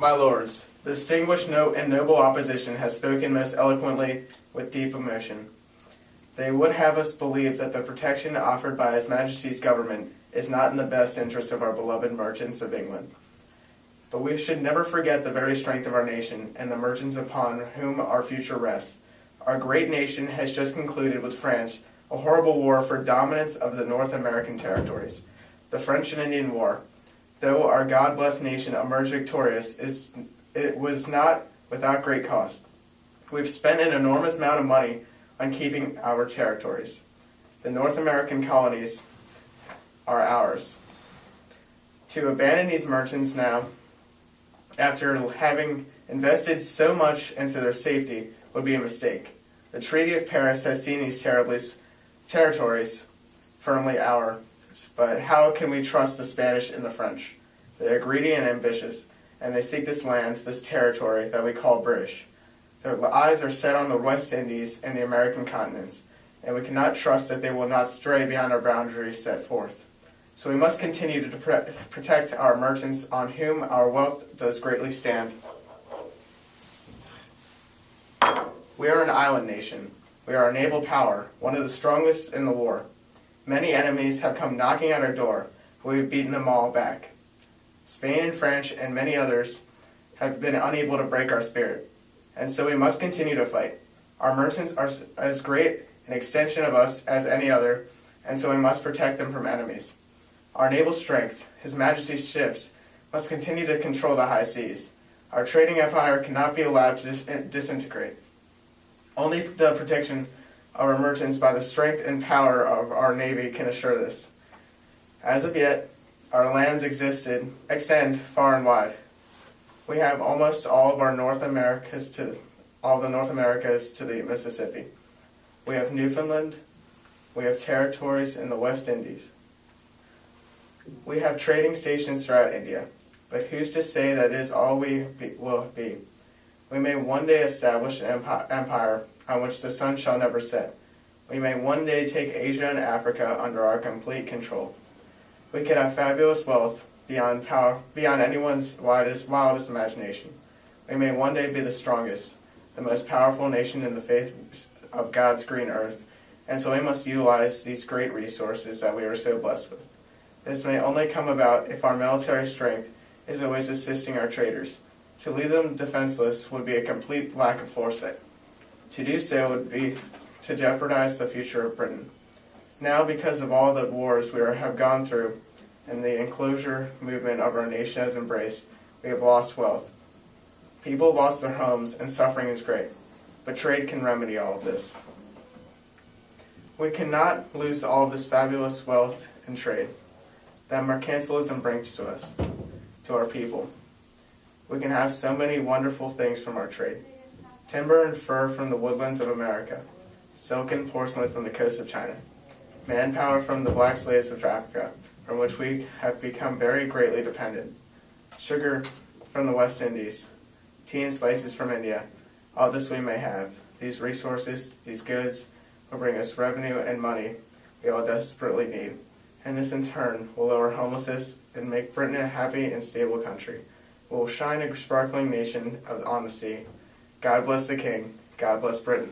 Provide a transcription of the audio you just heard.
My lords, the distinguished and noble opposition has spoken most eloquently with deep emotion. They would have us believe that the protection offered by His Majesty's government is not in the best interest of our beloved merchants of England. But we should never forget the very strength of our nation and the merchants upon whom our future rests. Our great nation has just concluded with France a horrible war for dominance of the North American territories, the French and Indian War. Though our God-blessed nation emerged victorious, it was not without great cost. We've spent an enormous amount of money on keeping our territories. The North American colonies are ours. To abandon these merchants now, after having invested so much into their safety, would be a mistake. The Treaty of Paris has seen these territories firmly ours, but how can we trust the Spanish and the French? They are greedy and ambitious, and they seek this land, this territory that we call British. Their eyes are set on the West Indies and the American continents, and we cannot trust that they will not stray beyond our boundaries set forth. So we must continue to protect our merchants on whom our wealth does greatly stand. We are an island nation. We are a naval power, one of the strongest in the war. Many enemies have come knocking at our door, but we have beaten them all back. Spain and France and many others have been unable to break our spirit, and so we must continue to fight. Our merchants are as great an extension of us as any other, and so we must protect them from enemies. Our naval strength, His Majesty's ships, must continue to control the high seas. Our trading empire cannot be allowed to disintegrate. Only the protection of our merchants by the strength and power of our Navy can assure this. As of yet, our lands extend far and wide. We have almost all of our North Americas to the Mississippi. We have Newfoundland. We have territories in the West Indies. We have trading stations throughout India, but who's to say that is all we will be? We may one day establish an empire on which the sun shall never set. We may one day take Asia and Africa under our complete control. We could have fabulous wealth beyond anyone's wildest imagination. We may one day be the strongest, the most powerful nation in the face of God's green earth, and so we must utilize these great resources that we are so blessed with. This may only come about if our military strength is always assisting our traders. To leave them defenseless would be a complete lack of foresight. To do so would be to jeopardize the future of Britain. Now, because of all the wars we have gone through and the enclosure movement of our nation has embraced, we have lost wealth. People have lost their homes and suffering is great, but trade can remedy all of this. We cannot lose all of this fabulous wealth in trade that mercantilism brings to us, to our people. We can have so many wonderful things from our trade. Timber and fur from the woodlands of America, silk and porcelain from the coast of China, manpower from the black slaves of Africa, from which we have become very greatly dependent, sugar from the West Indies, tea and spices from India. All this we may have. These resources, these goods, will bring us revenue and money we all desperately need. And this in turn will lower homelessness and make Britain a happy and stable country. We will shine a sparkling nation on the sea. God bless the King. God bless Britain.